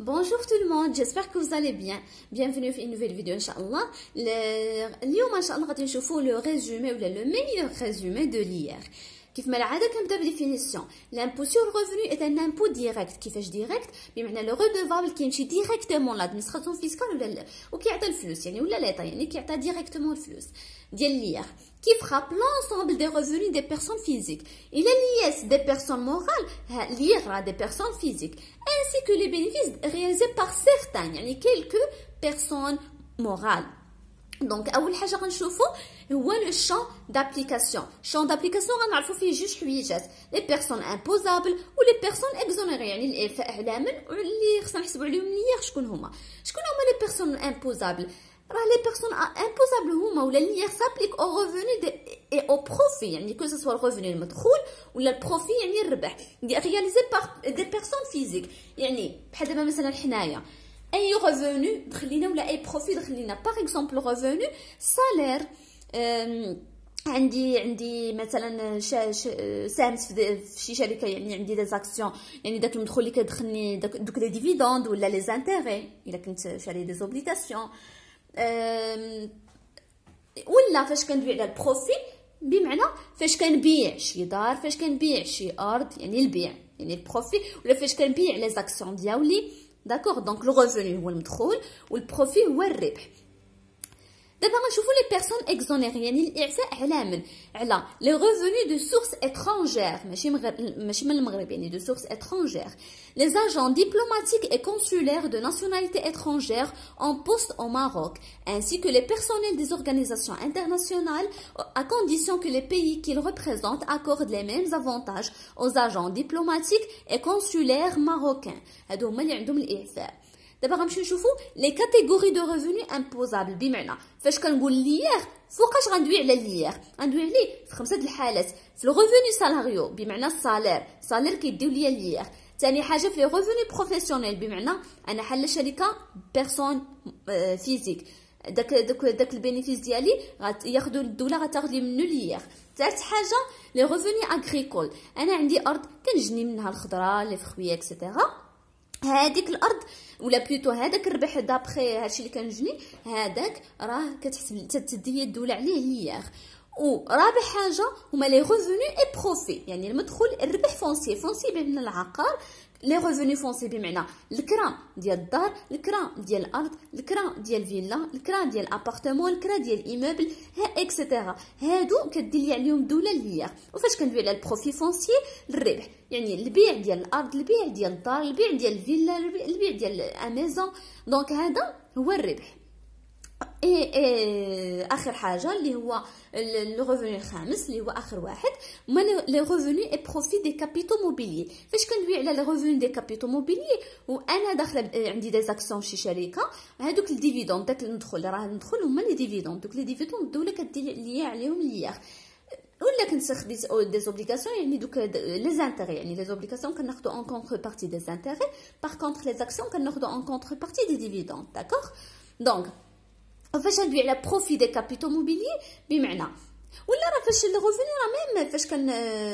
Bonjour tout le monde, j'espère que vous allez bien. Bienvenue في une nouvelle vidéo ان شاء الله. اليوم ان شاء الله غادي نشوفوا لو ريزومي ولا لو ميور ريزومي دو ليير. كيف ما العاده كنبدا بديفينيسيون. لامبو سور ريفوني est un impôt direct. كيفاش ديريكت؟ بمعنى لو ريدوفابل كيمشي ديريكتومون لادمينستراسيون فيسكال ولا وكيعطي الفلوس يعني ولا ليطا يعني كيعطي ديريكتومون الفلوس ديال ليير. qui frappe l'ensemble des revenus des personnes physiques. Il est lié des personnes morales, lié à des personnes physiques, ainsi que les bénéfices réalisés par certains, يعني quelques personnes morales. Donc, أول حاجة غنشوفو هو le champ d'application. Champ d'application غنعرفو فيه جوج حويجات، les personnes imposables و les personnes exonérées، يعني الإعفاء علامل واللي خصنا نحسبو عليهم ليير شكون هما les personnes imposables. Les personnes imposables هما ولا اللي s'applique au revenu et au profit يعني que ce soit le revenu المدخول ولا البروفي يعني الربح réalisé par des personnes physiques. يعني بحال دابا مثلا حنايا اي ريفوني دخل لينا ولا اي بروفي دخل لينا باغ اكزومبل ريفوني سالير. عندي مثلا ساهمت في شي شركه يعني عندي دي زاكسيون يعني داك المدخول اللي كيدخلني دوك لي ديفيدوند ولا لي زانتيغي الا كنت شاري دي زوبليغاسيون. ولا فاش كندوي على البروفي بمعنى فاش كنبيع شي دار، فاش كنبيع شي ارض يعني البيع يعني البروفي، ولا فاش كنبيع لي زاكسيون ديالي. داكوغ دونك لو ريفوني هو المدخول والبروفي هو الربح. دابا غنشوفوا لي بيرسون اكزونيري يعني الاعفاء على لي ريفوني دو سورس étrangère ماشي من المغرب يعني دو سورس étrangère. Les agents diplomatiques et consulaires de nationalité étrangère en poste au Maroc, ainsi que les personnels des organisations internationales, à condition que les pays qu'ils représentent accordent les mêmes avantages aux agents diplomatiques et consulaires marocains. هادو هما اللي عندهم الإعفاء. دابا غنمشيو نشوفوا لي كاتيجوري دو ريفوني امبوزابل. بمعنى فاش كنقول ليير فوقاش غندوي على ليير؟ غندوي عليه في خمسه د الحالات. في لو ريفوني سالاريو بمعنى الصالير كيديو ليا ليير. ثاني حاجه في لي ريفوني بروفيسيونيل بمعنى انا حل شركه بيرسون فيزيك داك البينيفيس ديالي غياخذوا الدوله غتاخذ لي منه ليير. ثالث حاجه لي ريفوني اغريكول، انا عندي ارض كنجني منها الخضره لي فخويه اكسيتيرا. هذيك الارض ولا بلوتو هذاك الربح دابخي هادشي اللي كنجني هذاك راه كتحسب تدي الدوله عليه ليير. ورابع حاجه هما لي ريفوني اي بروفي يعني المدخول الربح فونسي بمعنى العقار. لي ريفوني فونسي بمعنى الكرا ديال الدار، الكرا ديال الارض، الكرا ديال الفيلا، الكرا ديال الابارتمون، الكرا ديال الايموبل اكسيتيرا. هادو كدير لي عليهم دوله ليير. وفاش كندوي على البروفي فونسي الربح يعني البيع ديال الارض، البيع ديال الدار، البيع ديال الفيلا، البيع ديال اميزون. دونك هذا هو الربح. اخر حاجه اللي هو لو ريفوني الخامس اللي هو اخر واحد هما لي ريفوني اي بروفي دي كابيتو موبيليي. فاش كندوي على لي ريفوني دي كابيتو موبيليي وانا داخله عندي دي زاكسيون شي شركه، هادوك الديفيدوند داك المدخول راه المدخول هما لي ديفيدوند. دوك لي ديفيدوند الدوله كدير ليا عليهم ليير. ولا كنت خديت دي زوبليغاسيون يعني دوك لي زانتيغي يعني لي زوبليغاسيون كناخذو اون كونتر بارتي دي زانتيغي، باغ كونطخ لي زاكسيون كناخذو اون كونتر بارتي دي ديفيدوند. داكوغ دونك فاش ندوي على بروفي دي كابيتو موبيليي بمعنى ولا راه فاش الريفوني راه ميم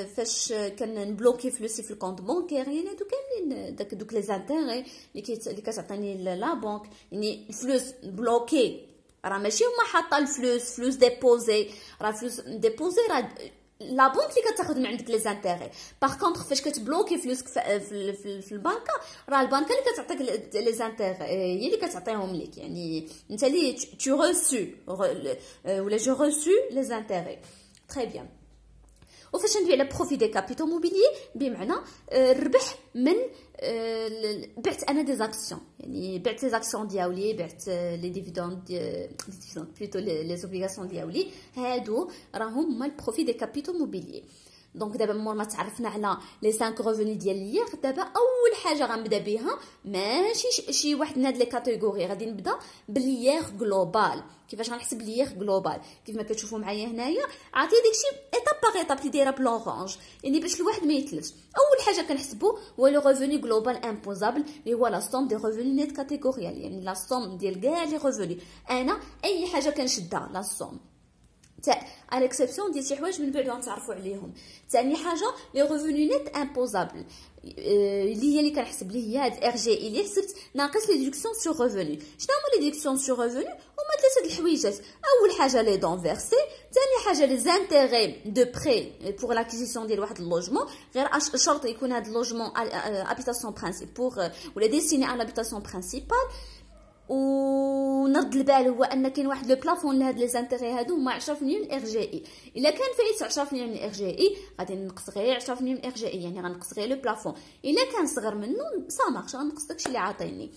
فاش كنبلوكي فلوسي في الكونط بونكير يعني هادو كاملين دوك لي زانتيغي اللي كتعطيني لا بنك يعني الفلوس بلوكي راه ماشي هما حاطه فلوس ديبوزي، راه فلوس ديبوزي راه لا بنك اللي كتاخذ من عندك لي زانتيغي. باغ كونطخ فاش كتبلوكي فلوسك في البنكه راه البنكه اللي كتعطيك لي زانتيغي هي اللي كتعطيهم لك يعني انت اللي تو ريسو ولا جو ريسو لي زانتيغي. تري بيان. وفاش ندوي على بروفي دي كابيتو موبيليي بمعنى الربح من بعت انا دي زاكسيون يعني بعت لي زاكسيون ديالي، بعت لي ديفيدوند بلوتو لي زوبليغاسيون ديالي. هادو راهم هما البروفي دي كابيتو موبيليي. دونك دابا مور ما تعرفنا على لي 5 ريفوني ديال ليير، دابا اول حاجه غنبدا بها ماشي شي واحد من هاد لي كاتيجوري، غادي نبدا بالليير جلوبال. كيفاش غنحسب ليير جلوبال؟ كيف ما كتشوفوا معايا هنايا عطي داكشي ايطاب باغ ايطاب اللي دايره بلورانج يعني باش الواحد ما يتلفش. اول حاجه كنحسبوا هو لو ريفوني جلوبال امبوزابل اللي هو لا سوم دي ريفوني نيت كاتيجوريال يعني لا سوم ديال كاع لي ريفوني. انا اي حاجه كنشدها لا سوم à l'exception ديال شي حوايج من بعد غنتعرفوا عليهم. ثاني حاجه لي ريفوني نيت امبوزابل اللي هي اللي كنحسب ليه هي هاد ار جي اللي حسبت ناقص لي ديدكسيون سور ريفوني. شنو هما لي ديدكسيون سور ريفوني؟ هما ثلاثه د الحويجات. اول حاجه لي دون فيرسي، ثاني حاجه لي زانتيغي دو بري بور لاكيزيسيون ديال واحد اللوجمون، غير شرط يكون هاد اللوجمون ابيتاسيون برينسيپ بور ولا ديستيني ا لابيتاسيون برينسيبال. ونرد البال هو ان كاين واحد لو بلافون لهاد لي زانتيغي هادو هما 10% من ار جي اي. الا كان فايت 10% من ار جي اي غادي نقص غير 10% من ار جي اي، يعني غنقص غير لو بلافون. الا كان صغر منه سا مارش غنقص داكشي اللي عاطيني.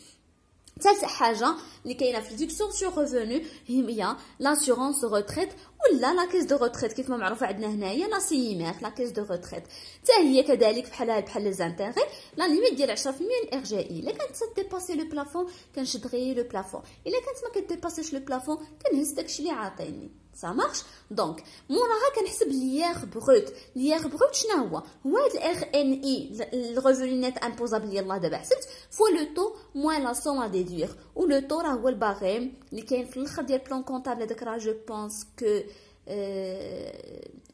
ثالث حاجه اللي كاينه في ديدكسيون سور ريفوني هي لاسيورونس روتريت ولا لا كيس دو روتريت كيف ما معروفه عندنا هنايا لا سيمير لا كيس دو روتريت. حتى هي كذلك بحال لي زانتيغي لا ليميت ديال 10% من ار جي اي. الا كانت تديباسي لو بلافون كنشد غير لو بلافون، الا كانت ما كديباسيش لو بلافون كنهز داكشي اللي عاطيني. ça marche. دونك موراها كنحسب ليير بروت. ليير بروت شنو هو؟ هو هاد الار ان اي الريفوني نيت امبوزابل يلاه دابا حسبت فوا لو طو موان لا سوم ا ديدوير، و لو طو راه هو الباغيم اللي كاين في الاخر ديال بلان كونطابل. هذاك راه جو بونس كو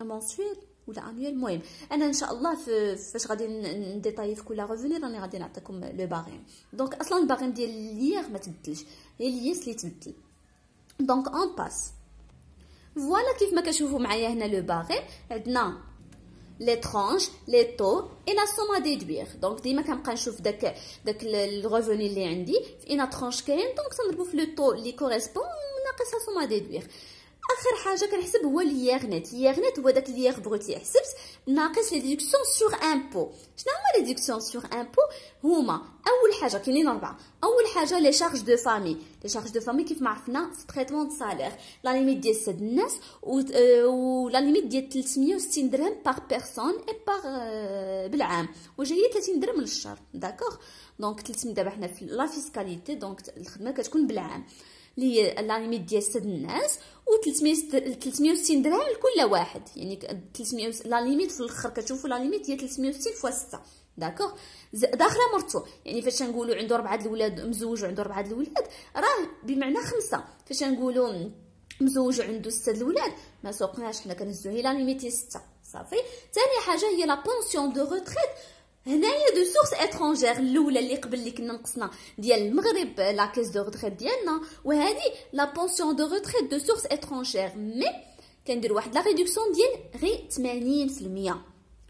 منسويل ولا انويل. المهم انا ان شاء الله فاش غادي نديطاي في كل ريفوني راني غادي نعطيكم لو باغيم. دونك اصلا الباغيم ديال ليير ما تبدلش، هي ليس اللي تبدل. دونك اون باس فوالا كيف ما كتشوفوا معايا هنا لو باغي عندنا لي ترونش لي طو اي لا سوم ا ديدوير. دونك ديما كنبقى نشوف داك الريفوني اللي عندي في اين ترونش كاين، دونك تنضربو في لو طو اللي كوريسبون ناقص سوم ا ديدوير. اخر حاجه كنحسب هو ليير نيت. ليير نيت هو داك ليير بروت اللي حسبت ناقص لي ديدكسيون سور امبو. شنو هما لي ديدكسيون سور امبو؟ هما اول حاجه كاينين 4. اول حاجه لي شارج دو فامي. لي شارج دو فامي كيف ما عرفنا في تريتمون دو سالير لا ليميت ديال سد الناس و لا ليميت ديال 360 درهم باغ بيرسون اي باغ بالعام، وجايه 30 درهم للشهر. داكوغ دونك 300 دابا حنا في لا فيسكاليتي دونك الخدمه كتكون بالعام اللي هي لا ليميت ديال سد الناس و 360 درهم لكل واحد. يعني 300 لا ليميت في الاخر كتشوفوا لا ليميت هي 360 فوا 6. داكوغ داخله مرتو، يعني فاش نقولوا عنده 4 الاولاد مزوج وعنده 4 الاولاد راه بمعنى 5. فاش نقولوا مزوج وعنده 6 الاولاد ما سوقناش، حنا كنهزو هي لا ليميت 6 صافي. ثاني حاجه هي لا بونسيون دو روتريت. هنايا دو سورس اترونجير الاولى اللي قبل اللي كنا نقصنا ديال المغرب لا كيس دو روتريت ديالنا، وهذه لا بونسيون دو روتريت دو سورس اترونجير مي كندير واحد لا ريدكسيون ديال غير 80%.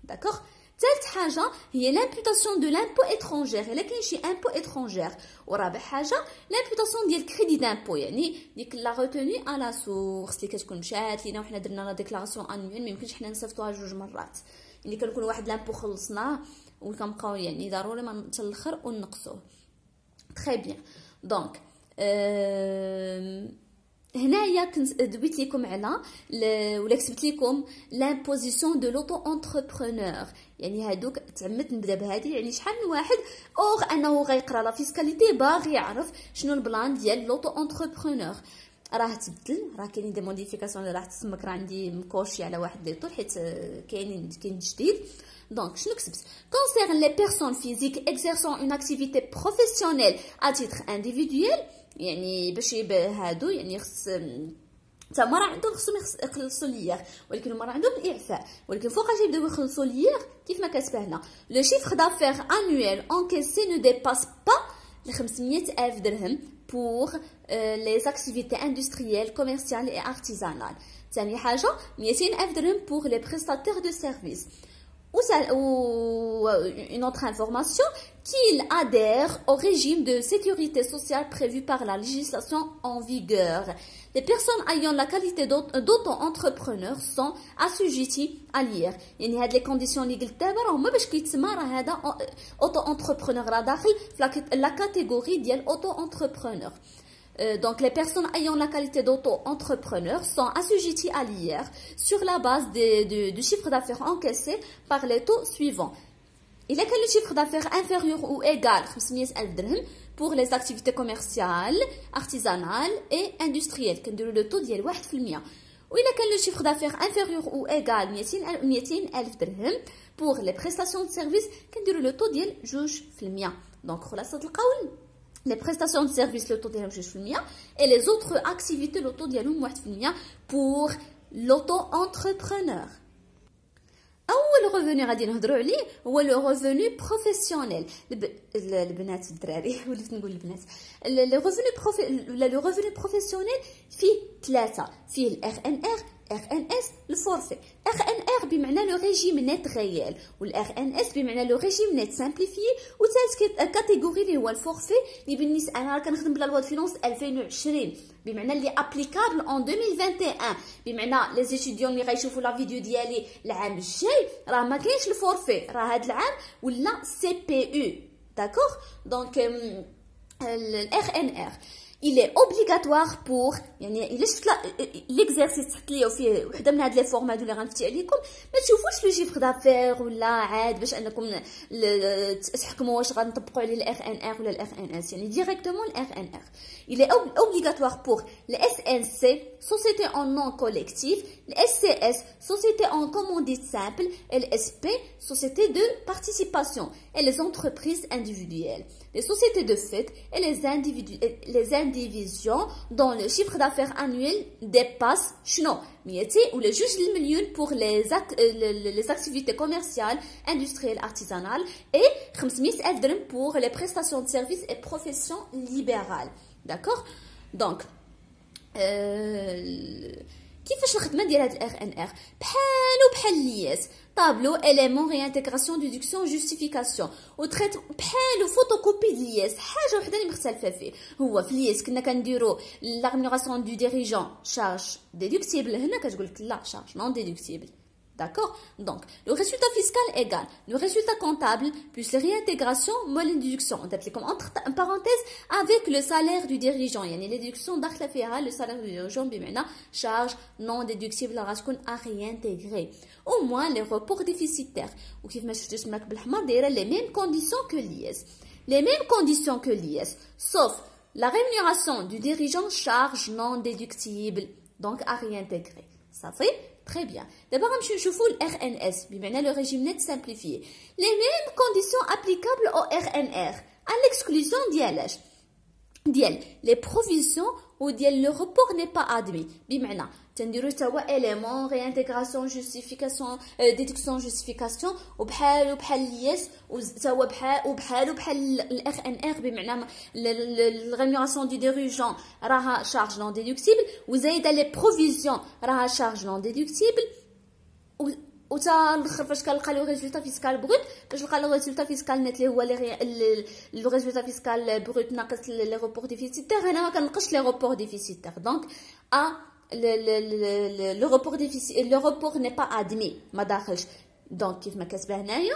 داكوغ. ثالث حاجه هي لامبوتاسيون دو لامبو اترونجير الا كاين شي امبو اترونجير. ورابع حاجه لامبوتاسيون ديال كريدي دامبو، يعني ديك لا روتوني ا لا سورس اللي كتكون مشات لينا وحنا درنا لا ديكلاراسيون انويل ما يمكنش حنا نصيفطوها 2 مرات. يعني كنكون واحد لامبو خلصناه وكنبقاو يعني ضروري ما حتى الاخر ونقصوه. تري بيان. دونك هنايا كنت دويت لكم على ولا كتبت لكم لامبوزيسيون دو لوطو انتربرونور. يعني هادوك تعمدت نبدا بهذه، يعني شحال من واحد اوغ انه غيقرا لا فيسكاليتي باغي يعرف شنو البلان ديال لوطو انتربرونور. راه تبدل، راه كاينين دي موديفيكاسيون اللي راح تسمك، راه عندي مكوشي على واحد لي طول حيت كاين جديد. Donc, je n'explique. Concerne les personnes physiques exerçant une activité professionnelle à titre individuel, يعني باش هادو يعني خص تا مرة عندهم خصهم يخلصوا ليير، ولكن هما راه عندهم الاعفاء، ولكن فوقاش يبداو يخلصوا ليير كيف ما كتبان. لو شيفر دافير انويل انكيسي نو ديباس با 500,000 درهم pour les activités industrielles, commerciales et artisanales. ثاني حاجة 200,000 درهم pour les prestataires de services. Ou une autre information, qu'il adhère au régime de sécurité sociale prévu par la législation en vigueur. Les personnes ayant la qualité d'auto-entrepreneur sont assujetties à l'IR. يعني هاد les conditions اللي قلت دابا راهما باش كيتسمى راه هذا auto-entrepreneur راه داخل في la catégorie ديال auto-entrepreneur. Donc, les personnes ayant la qualité d'auto-entrepreneur sont assujetties à l'IR sur la base du chiffre d'affaires encaissé par les taux suivants. Il a que le chiffre d'affaires inférieur ou égal à 500,000 dirhams pour les activités commerciales, artisanales et industrielles. كنديروا le taux ديال 1%. وإلا كان le chiffre d'affaires inférieur ou égal à 200,000 dirhams pour les prestations de services كنديروا le taux ديال 2%. Donc, خلاصة القول les prestations de services le taux ديالهم 2% et les autres activités le taux ديالهم 1% pour l'auto-entrepreneur. اول ريفوني غادي نهضروا عليه هو لو ريفوني بروفيسيونيل. البنات الدراري وليت نقول البنات. لو ريفوني بروفيسيونيل فيه ثلاثه، فيه الار ان ار، ار ان اس، الفورفي. ار ان ار بمعنى لو ريجيم نت ريال، والار ان اس بمعنى لو ريجيم نت سامبليفي، وثالث كاتيجوري اللي هو الفورفي اللي بالنسبه انا كنخدم بلا لوا دو فينونس 2020 بمعنى اللي ابليكابل اون 2021، بمعنى لي ستوديون اللي غيشوفوا لا فيديو ديالي العام الجاي راه ما كاينش الفورفي، راه هذا العام ولا سي بي يو. داكوغ دونك الار ان ار il est obligatoire pour يعني الا شفت ليكزيرسيس تحط ليا فيه وحده من هاد لي فورم هادو اللي غنفتي عليكم، ما تشوفوش لو شيفر دافير ولا عاد باش انكم تحكموا واش غنطبقوا عليه الار ان ار ولا الار ان اس، يعني ديريكتومون الار ان ار. il est obligatoire pour les SNC société en nom collectif, les SCS société en commandite simple, et les SP société de participation, et les entreprises individuelles, les sociétés de fait et les indivisions dont le chiffre d'affaires annuel dépasse شنو 200 ولا 2 مليون pour les activités commerciales, industrielles, artisanales, et 500,000 درهم pour les prestations de services et professions libérales. D'accord? Donc كيفاش الخدمه ديال هاد الار ان ار؟ بحال الياس طابلو اليمون ريانتيغراسيون ديدكسيون جوستيفيكاسيون وتريت بحال فوتوكوبي ديال الياس. حاجه وحده اللي مختلفه فيه هو في الياس كنا كنديرو لا ريمونيراسيون دو ديريجون شارج ديدكتيبل، هنا كتقول لك لا شارج نون ديدكتيبل. D'accord? Donc, le résultat fiscal égale le résultat comptable plus les réintégrations moins les déductions. On dit comme entre parenthèses avec le salaire du dirigeant. يعني les déductions داخله فيها le salaire du dirigeant بمعنى charge non déductible راه تكون à réintégrer. Au moins les reports déficitaires. وكيف ما شفتوا سماك بالحمر دايره les mêmes conditions que l'IS. Les mêmes conditions que l'IS sauf la rémunération du dirigeant charge non déductible donc à réintégrer. Ça fait très bien. D'abord, je vous le RNS, le régime net simplifié. Les mêmes conditions applicables au RNR, à l'exclusion d'IL. Les provisions ou le report n'est pas admis. Bimena, تنديرو توا élément réintégration justification déduction justification وبحال الياس وتوا بحال الار ان ار بمعنى الريمونيراسيون دي ديريجون راها شارج نون ديدكتيبل وزايده لي بروفيزيون راها شارج نون ديدكتيبل وتا الاخر فاش كنلقى لو ريزولتا فيسكال بروت باش نلقى لو ريزولتا فيسكال نت اللي هو لو ريزولتا فيسكال بروت ناقص لي روبور ديفيسيتير. هنا ما كنلقاش لي روبور ديفيسيتير دونك le report n'est pas admis ما داخلش. donc كيف ما كاتبه هنايا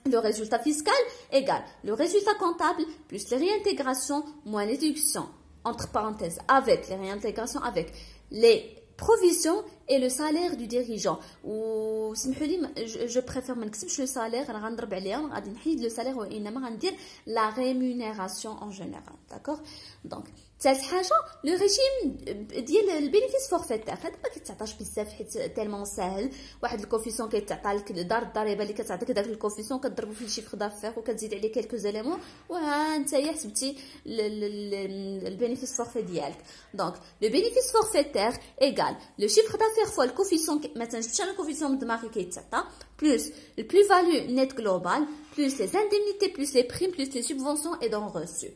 le résultat fiscal égale le résultat comptable plus les réintégrations moins les déductions entre parenthèses avec les réintégrations avec les provisions et le salaire du dirigeant. و سمحوا لي je préfère ما نكتبش le salaire انا غنضرب عليها غادي نحيد le salaire وانما غندير la rémunération en général. d'accord? donc ثالث حاجه لو ريجيم ديال البينيفيس فورفيتير هذا ما كيتعطاش بزاف حيت تالمون ساهل. واحد الكوفيسيون كيتعطى لك دار الضريبه اللي كتعطيك داك الكوفيسيون كتضربو في الشيفر دافير وكتزيد عليه كلكو زاليمون وها نتايا حسبتي البينيفيس فورفي ديالك. دونك لو بينيفيس فورفيتير ايغال لو شيفر دافير فوا الكوفيسيون ما تنجبش انا الكوفيسيون من دماغي كيتعطى بلس البلو فالو نيت جلوبال بلس لي اندemnités بلس لي بريم بلس لي سوبفونسيون اي دون ريسو.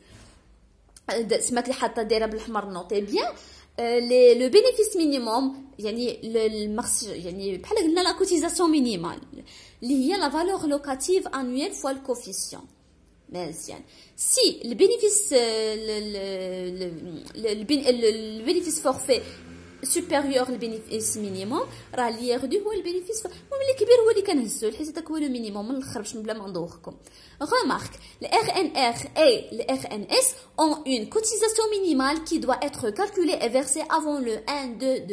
سمعت لي حاطه دايره بالحمر نوتي بيان لو بينيفيس مينيموم يعني يعني بحال قلنا لا كوتيزاسيون مينيمال اللي هي لا فالور لوكاتيف انويل فوا الكوفيسيون. مزيان سي البينيفيس فورفي supérieur للبينيفيس مينيموم راه اللي ياخدو هو البينيفيس المهم اللي كبير هو اللي كنهزو حيت داك هو لو مينيموم من الاخر باش بلا ما ندوخكم. remarque les RNR et les RNS ont une cotisation minimale qui doit être calculée et versée avant le 1/2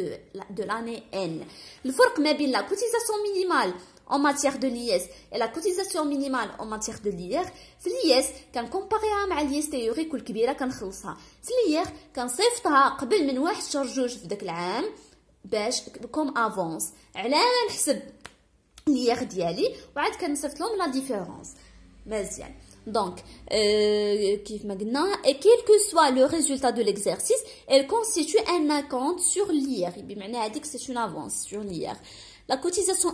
de l'année N. الفرق ما بين la cotisation minimale en matière de l'IS et la cotisation minimale en matière de l'IR في الIS كنكومباريها مع الIS تيوريك الكبيره كنخلصها في الIR كنصيفطها قبل من 1 شهر 2 في داك العام باش كوم افونس على ما نحسب الIR ديالي وعاد كنصيفط لهم لا ديفيرونس. مزيان Donc, et quel que soit le résultat de l'exercice, elle constitue un acompte sur l'IR. C'est une avance sur l'IR. La cotisation,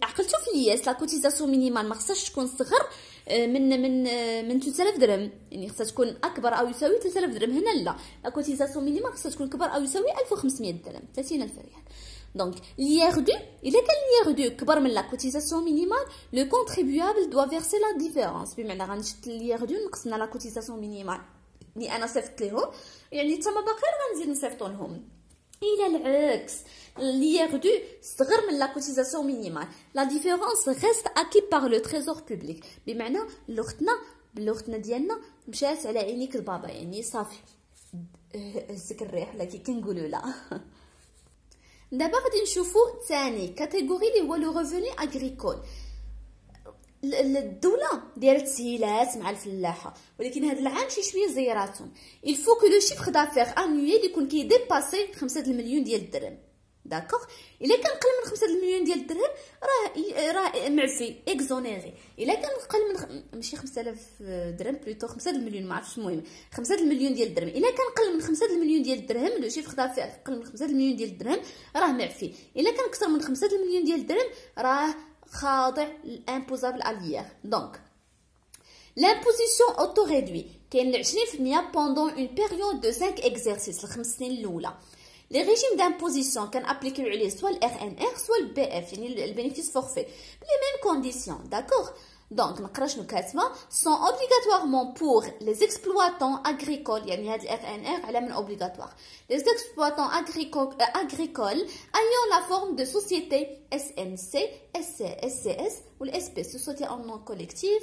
عقلتوا في الياس لا كوتيزاسيون مينيمال ما خصهاش تكون صغر من 3000 درهم، يعني خصها تكون اكبر او يساوي 3000 درهم. هنا لا، لا كوتيزاسيون مينيمال خصها تكون كبر او يساوي 1500 درهم، 30000 ريال. دونك l'IR dû الا كان l'IR dû كبر من لا كوتيزاسيون مينيمال، لو كونتريبيوابل دوا فيرسي لا ديفيرونس. بمعنى غنشد l'IR dû نقصنا لا كوتيزاسيون مينيمال اللي انا صيفط لهم، يعني حتى ما باقي غنزيد نصيفطوا لهم. الى العكس l'IR dû صغر من لا كوتيزاسيون مينيمال، لا ديفيرونس ريست اكي بار لو تريزور بوبليك. بمعنى الاختنا ديالنا مشات على عينيك البابا، يعني صافي هزك الريح ولا كي كنقولوا لا. دابا غادي نشوفوا ثاني كاتيجوري اللي هو لو ريفوني اغريكول. الدوله دايره تسهيلات مع الفلاحه، ولكن هذا العام شي شويه زيراتهم. الفو كو لو شيفر دافير انويل يكون كيديباسي 5 المليون ديال الدرهم. داكوغ، الا كان قل من 5 المليون ديال الدرهم راه معفي اكزونيري. الا كان قل من ماشي 5000 درهم بلوتو 5 المليون، ما عرفتش، المهم 5 المليون ديال الدرهم. الا كان قل من 5 المليون ديال الدرهم، لو شيفر دافير قل من 5 المليون ديال الدرهم راه معفي. الا كان اكثر من 5 المليون ديال الدرهم راه خاضع للامبوزابل عليا. دونك l'imposition auto réduit كاين 20% pendant une période de 5 exercices الخمس سنين الاولى. Les régimes d'imposition كان ابليكيو عليه سواء ال RNR سواء ال BF، يعني البينيفيس فورفي، les mêmes conditions. d'accord. Donc نقرا شنو كاتبه: sont obligatoirement pour les exploitants agricoles، يعني هاد ال RNR على من obligatoire، les exploitants agricoles ayant la forme de société SNC, SC, SCS ou le SP, société en nom collectif,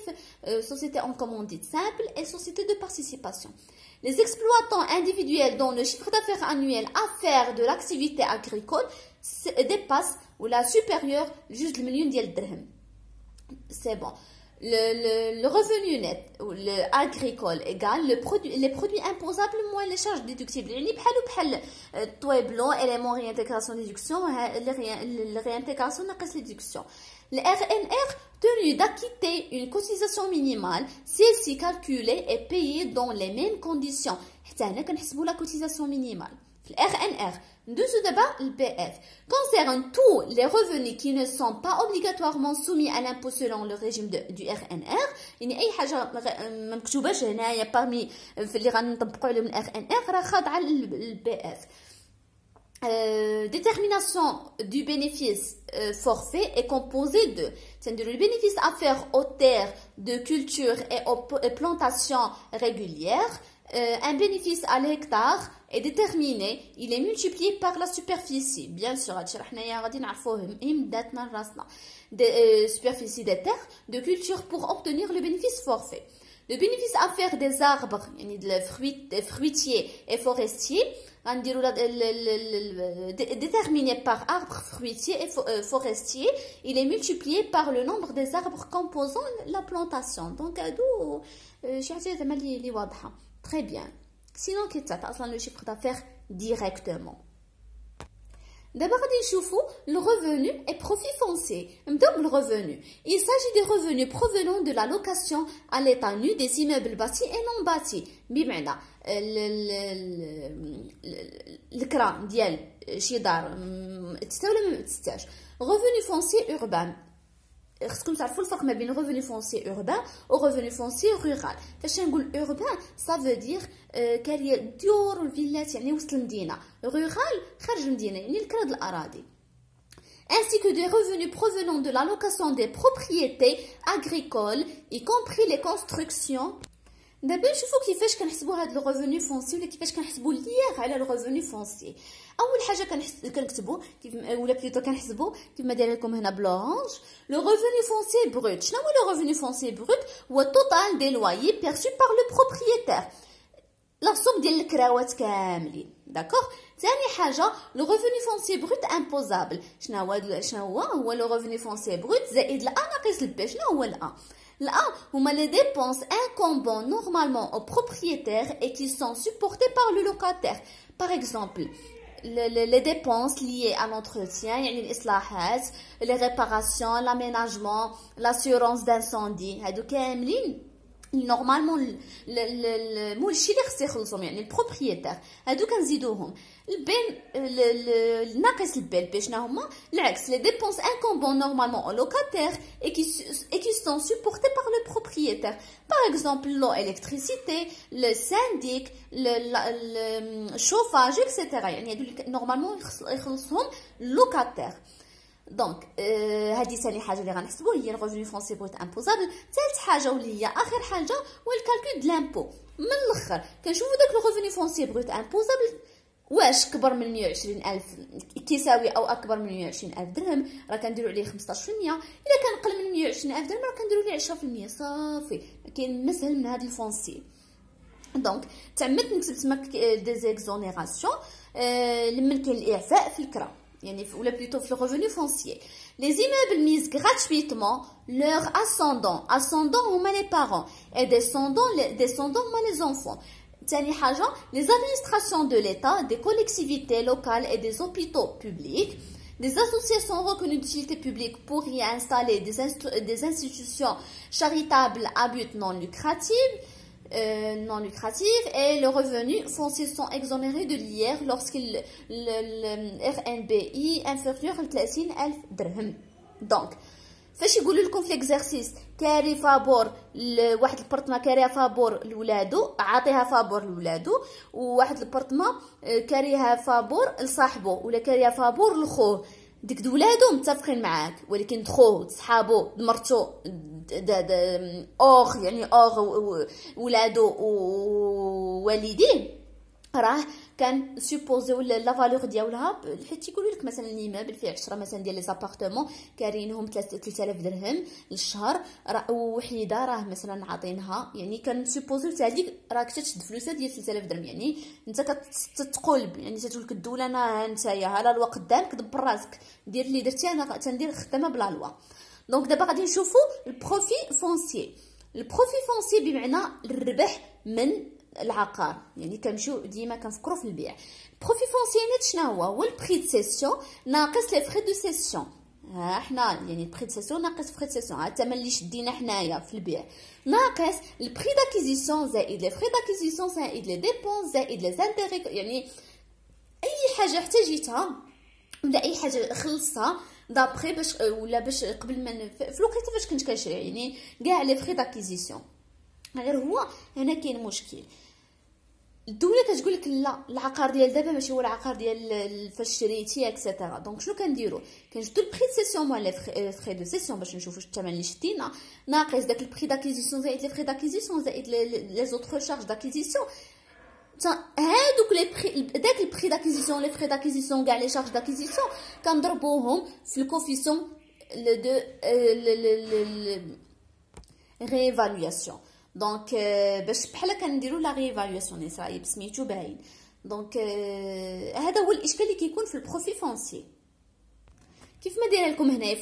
société en commandite simple et société de participation. Les exploitants individuels dont le chiffre d'affaires annuel à faire de l'activité agricole dépasse ou la supérieure juste le million ديال الدرهم. C'est bon. Le revenu net ou le agricole égale les produits imposables moins les charges déductibles. يعني بحال الطويبلون élément réintégration déduction le réintégration ناقص déduction. Le RNR tenu d'acquitter une cotisation minimale, celle-ci calculée et payée dans les mêmes conditions. حتى هنا كنحسبوا la cotisation minimale. Le RNR ندوزو دابا الBF concerne tous les revenus qui ne sont pas obligatoirement soumis à l'impôt selon le régime du RNR. يعني اي حاجه ما مكتوباش هنايا parmi في اللي غنطبقوا عليهم الRNR راه خاضعه للBF. Détermination du bénéfice forfait est composée de le bénéfice à faire aux terres de culture et aux plantations régulières. Un bénéfice à l'hectare est déterminé, il est multiplié par la superficie. Bien sûr, superficie des terres de culture pour obtenir le bénéfice forfait. Le bénéfice à faire des arbres, des fruitiers et forestiers, déterminé par arbres, fruitiers et forestiers, il est multiplié par le nombre des arbres composant la plantation. Donc, très bien. Sinon, qu'est-ce le chiffre d'affaires directement. D'abord, le revenu et profit foncier. Le revenu. Il s'agit des revenus provenant de la location à l'état nu des immeubles bâtis et non bâtis. بمعنى الكرا ديال شي دار تستوى ولا ما تستاش. Revenu foncier urbain. خصكم تعرفوا الفرق ما بين revenu foncier urbain و revenu foncier rural. فاش نقول urbain ça veut dire كاريه الديور والفيلات، يعني وسط المدينه. rural خارج المدينه، يعني الكرا ديال الاراضي. ainsi que des revenus provenant de la location des propriétés agricoles y compris les constructions. دابا نشوفوا كيفاش كنحسبوا هذا الريفوني فونسي ولا كيفاش كنحسبوا ليغ على الريفوني فونسي. اول حاجه كنكتبوا ولا بليتو كنحسبوا كيف ما داير لكم هنا بلورانج لو ريفوني فونسي بروت. شنو هو لو ريفوني فونسي بروت؟ هو التوتال دي لويي بيرسو بار لو بروبريتير، لا صوم ديال الكراوات كاملين. داكوغ. ثاني حاجه لو ريفوني فونسي بروت امبوزابل. شنو هو لو ريفوني فونسي بروت زائد الأ ناقص البي. شنو هو الأ؟ Là, on a les dépenses incombant normalement aux propriétaires et qui sont supportées par le locataire. Par exemple, les dépenses liées à l'entretien, les réparations, l'aménagement, l'assurance d'incendie. هادو كاملين نورمالمون المولشي اللي خصو يخلصهم يعني البروبريتير هادو كنزيدوهم البين الناقص البي شنو هما العكس لي ديبونس انكومبون نورمالمون او لوكاتير et qui sont supportés par le propriétaire par exemple l'eau électricité le syndic le chauffage etc يعني هادو نورمالمون يخلصهم اللوكاتير. دونك هذه ثاني حاجه اللي غنحسبو هي الريفوني فونسي بروت امبوزابل. ثالث حاجه واللي هي اخر حاجه هو الكالكول د لامبو. من الاخر كنشوفو داك الريفوني فونسي بروت امبوزابل واش كبر من 120000 كيساوي او اكبر من 120000 درهم راه كنديروا عليه 15%. الا كان قل من 120000 درهم راه كنديروا عليه 10%. صافي كاين مسهل من هذا الفونسي. دونك تعمدت نكتب تما دي زيكزونيراسيون لمن كاين الاعفاء في الكرا يعني ولا بلوتو في الريفوني فونسيي. Les immeubles mis gratuitement leurs ascendants هما les parents et descendants هما les enfants. ثاني حاجه les administrations de l'État, des collectivités locales et des hôpitaux publics, des associations reconnues d'utilité publique pour y installer des institutions charitables à but non lucratif et le revenu foncier sont exonérés de l'IR lorsque le RNBI inférieur à 30,000 درهم. دونك فاش يقولوا لكم في ليكزارسيس كاري فابور واحد البارطما كاريها فابور لولادو عاطيها فابور لولادو وواحد البارطما كاريها فابور لصاحبو ولا كاريها فابور لخوه ديك دولادو متفقين معاك ولكن خوه صحابو مرتو اوغ يعني اوغ ولادو ووالديه راه كان سوبوزيو لا فالور ديالها حيت يقولوا لك مثلا ليمابل فيه 10 مثلا ديال لي زابارتمون كارينهم 3000 درهم للشهر وحيده راه مثلا عاطينها يعني كان سوبوزيو حتى هذيك راك تشد فلوسها ديال 3000 درهم يعني انت كتقول يعني تقول لك الدوله انا نتايا على الوقت قدامك دبر راسك دير اللي درتي انا تندير خدامه بلا لوا. دونك دابا غادي نشوفوا البروفي فونسيي. البروفي فونسيي بمعنى الربح من العقار يعني كنمشيو ديما كنفكروا في البيع. بروفي فونسيي شنو هو البري دو سيسيون ناقص لي فري دو سيسيون. ها حنا يعني البري دو سيسيون ناقص فري دو سيسيون ها الثمن اللي شدينا حنايا في البيع ناقص البري داكيزيسيون زائد لي فري داكيزيسيون زائد لي ديبونس زائد لي زانتيغي يعني اي حاجه احتاجيتها ولا اي حاجه خلصها دابخي باش ولا باش قبل ما في الوقيته فاش كنت كنشري يعني كاع لي فري داكيزيسيون. غير هو هنا كاين مشكل الدوله كتقول لك لا العقار ديال دابا ماشي هو العقار ديال فاش شريتي اكسيتيرا. دونك شنو كنديروا كنجبدو البري دو سيسيون مع لي فري دو سيسيون باش نشوفوا الثمن اللي شدينا ناقص داك البري داكيزيسيون زائد لي فري داكيزيسيون زائد لي زوطخ شارج داكيزيسيون. هادوك لي بري داك البري داكيزيسيون لي فري داكيزيسيون كاع لي شارج داكيزيسيون كنضربوهم في الكوفيسيون دو ريفالواسيون. دونك باش بحال كنديروا لا ريفالواسيون صايب سميتو باين. دونك هذا هو الاشكال اللي كيكون في البروفي فونسي كيف ما دايره لكم هنايا.